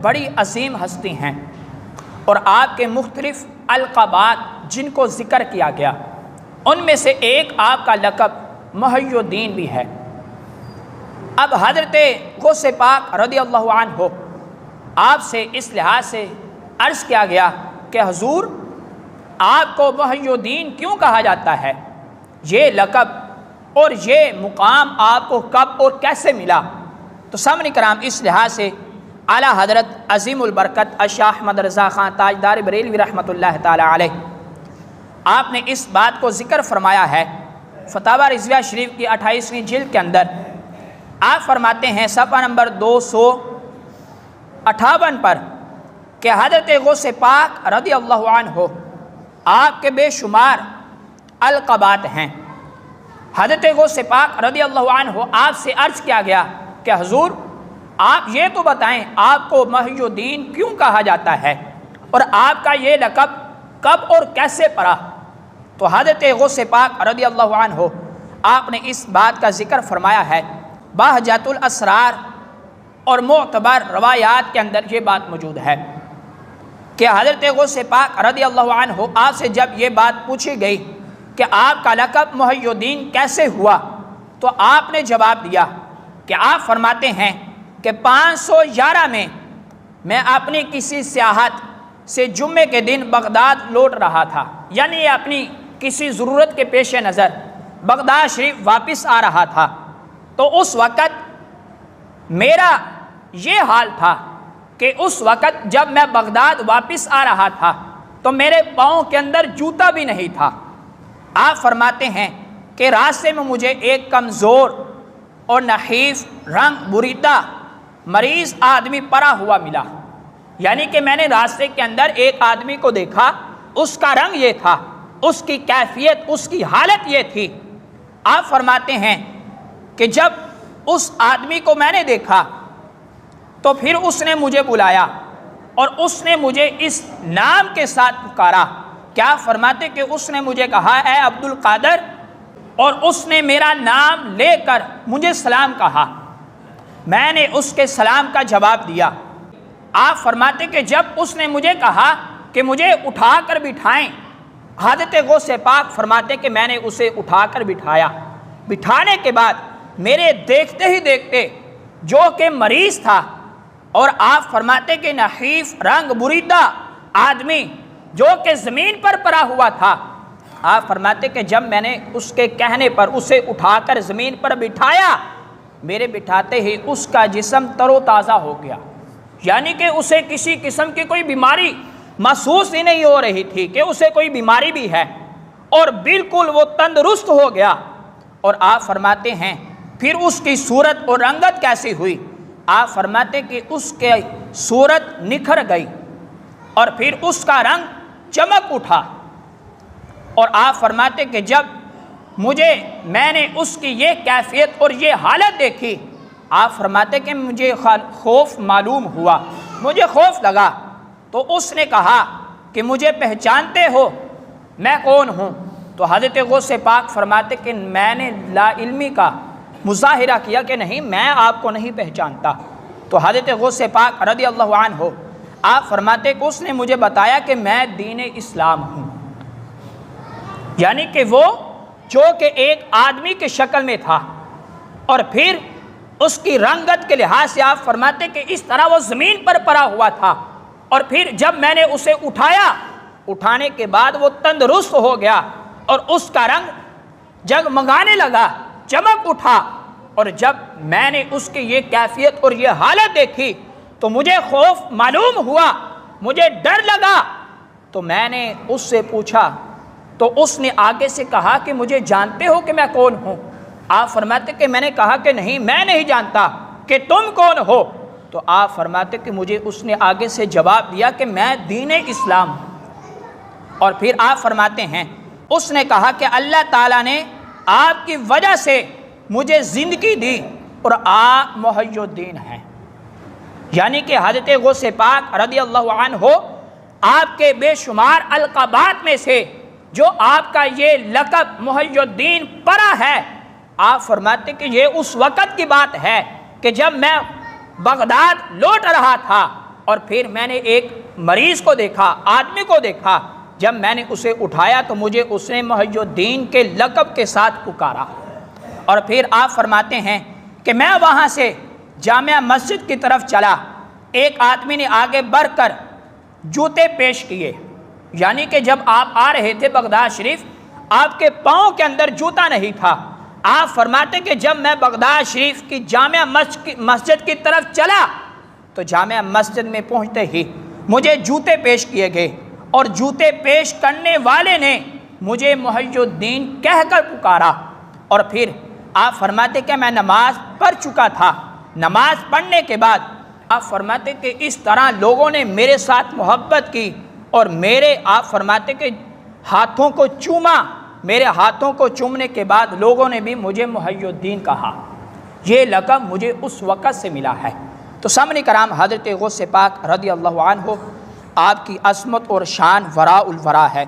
بڑی عظیم ہستی ہیں اور آپ کے مختلف القابات جن کو ذکر کیا گیا، ان میں سے ایک آپ کا لقب محی الدین بھی ہے۔ اب حضرت غوث پاک رضی اللہ عنہ آپ سے اس لحاظ سے عرض کیا گیا کہ حضور آپ کو محی الدین کیوں کہا جاتا ہے؟ یہ لقب اور یہ مقام آپ کو کب اور کیسے ملا؟ تو سامعین کرام، اس لحاظ سے اعلیٰ حضرت عظیم البرکت شاہ احمد رضا خان تاجدار بریلوی رحمۃ اللہ تعالی علیہ، آپ نے اس بات کو ذکر فرمایا ہے فتاوی رضویہ شریف کی 28ویں جلد کے اندر۔ آپ فرماتے ہیں صفحہ نمبر 258 پر کہ حضرت غوث پاک رضی اللہ عنہ آپ کے بے شمار القابات ہیں۔ حضرت غوث پاک رضی اللہ عنہ آپ سے عرض کیا گیا کہ حضور آپ یہ تو بتائیں آپ کو محی الدین کیوں کہا جاتا ہے اور آپ کا یہ لقب کب اور کیسے پڑا؟ تو حضرت غوث پاک رضی اللہ عنہ آپ نے اس بات کا ذکر فرمایا ہے۔ بہجت الاسرار اور معتبر روایات کے اندر یہ بات موجود ہے کہ حضرت غوث پاک رضی اللہ عنہ آپ سے جب یہ بات پوچھی گئی کہ آپ کا لقب محی الدین کیسے ہوا، تو آپ نے جواب دیا کہ آپ فرماتے ہیں کہ 511 میں اپنی کسی سیاحت سے جمعے کے دن بغداد لوٹ رہا تھا، یعنی اپنی کسی ضرورت کے پیش نظر بغداد شریف واپس آ رہا تھا۔ تو اس وقت میرا یہ حال تھا کہ اس وقت جب میں بغداد واپس آ رہا تھا تو میرے پاؤں کے اندر جوتا بھی نہیں تھا۔ آپ فرماتے ہیں کہ راستے میں مجھے ایک کمزور اور نحیف رنگ بریدہ مریض آدمی پڑا ہوا ملا، یعنی کہ میں نے راستے کے اندر ایک آدمی کو دیکھا، اس کا رنگ یہ تھا، اس کی کیفیت، اس کی حالت یہ تھی۔ آپ فرماتے ہیں کہ جب اس آدمی کو میں نے دیکھا تو پھر اس نے مجھے بلایا اور اس نے مجھے اس نام کے ساتھ پکارا۔ کیا فرماتے کہ اس نے مجھے کہا اے عبد القادر، اور اس نے میرا نام لے کر مجھے سلام کہا۔ میں نے اس کے سلام کا جواب دیا۔ آپ فرماتے کہ جب اس نے مجھے کہا کہ مجھے اٹھا کر بٹھائیں، حضرت غوث پاک فرماتے کہ میں نے اسے اٹھا کر بٹھایا۔ بٹھانے کے بعد میرے دیکھتے ہی دیکھتے جو کہ مریض تھا اور آپ فرماتے کہ نحیف رنگ بریدہ آدمی جو کہ زمین پر پڑا ہوا تھا، آپ فرماتے کہ جب میں نے اس کے کہنے پر اسے اٹھا کر زمین پر بٹھایا، میرے بٹھاتے ہی اس کا جسم تر و تازہ ہو گیا، یعنی کہ اسے کسی قسم کی کوئی بیماری محسوس ہی نہیں ہو رہی تھی کہ اسے کوئی بیماری بھی ہے، اور بالکل وہ تندرست ہو گیا۔ اور آپ فرماتے ہیں پھر اس کی صورت اور رنگت کیسی ہوئی؟ آپ فرماتے کہ اس کے صورت نکھر گئی اور پھر اس کا رنگ چمک اٹھا۔ اور آپ فرماتے کہ جب میں نے اس کی یہ کیفیت اور یہ حالت دیکھی، آپ فرماتے کہ مجھے خوف معلوم ہوا، مجھے خوف لگا۔ تو اس نے کہا کہ مجھے پہچانتے ہو میں کون ہوں؟ تو حضرت غوث پاک فرماتے کہ میں نے لا علمی کا مظاہرہ کیا کہ نہیں، میں آپ کو نہیں پہچانتا۔ تو حضرت غوث پاک رضی اللہ عنہ آپ فرماتے کہ اس نے مجھے بتایا کہ میں دین اسلام ہوں، یعنی کہ وہ جو کہ ایک آدمی کی شکل میں تھا، اور پھر اس کی رنگت کے لحاظ سے آپ فرماتے کہ اس طرح وہ زمین پر پڑا ہوا تھا، اور پھر جب میں نے اسے اٹھایا، اٹھانے کے بعد وہ تندرست ہو گیا اور اس کا رنگ جگمگانے لگا، چمک اٹھا۔ اور جب میں نے اس کی یہ کیفیت اور یہ حالت دیکھی تو مجھے خوف معلوم ہوا، مجھے ڈر لگا۔ تو میں نے اس سے پوچھا تو اس نے آگے سے کہا کہ مجھے جانتے ہو کہ میں کون ہوں؟ آپ فرماتے کہ میں نے کہا کہ نہیں، میں نہیں جانتا، کہ تم کون ہو؟ تو آپ فرماتے کہ مجھے اس نے آگے سے جواب دیا کہ میں دین اسلام ہوں۔ اور پھر آپ فرماتے ہیں اس نے کہا کہ اللہ تعالیٰ نے آپ کی وجہ سے مجھے زندگی دی اور آپ محی الدین ہیں، یعنی کہ حضرت غوث پاک رضی اللہ عنہ آپ کے بے شمار القابات میں سے جو آپ کا یہ لقب محی الدین پڑا ہے، آپ فرماتے کہ یہ اس وقت کی بات ہے کہ جب میں بغداد لوٹ رہا تھا اور پھر میں نے ایک مریض کو دیکھا، آدمی کو دیکھا، جب میں نے اسے اٹھایا تو مجھے اس نے محی الدین کے لقب کے ساتھ پکارا۔ اور پھر آپ فرماتے ہیں کہ میں وہاں سے جامع مسجد کی طرف چلا، ایک آدمی نے آگے بڑھ کر جوتے پیش کیے، یعنی کہ جب آپ آ رہے تھے بغداد شریف آپ کے پاؤں کے اندر جوتا نہیں تھا۔ آپ فرماتے کہ جب میں بغداد شریف کی جامع مسجد کی طرف چلا تو جامع مسجد میں پہنچتے ہی مجھے جوتے پیش کیے گئے، اور جوتے پیش کرنے والے نے مجھے محی الدین کہہ کر پکارا۔ اور پھر آپ فرماتے کہ میں نماز پڑھ چکا تھا، نماز پڑھنے کے بعد آپ فرماتے کہ اس طرح لوگوں نے میرے ساتھ محبت کی، اور آپ فرماتے کہ ہاتھوں کو چوما، میرے ہاتھوں کو چومنے کے بعد لوگوں نے بھی مجھے محی الدین کہا۔ یہ لقب مجھے اس وقت سے ملا ہے۔ تو سامعین کرام، حضرت غوث پاک رضی اللہ عنہ آپ کی عظمت اور شان وراء الورا ہے۔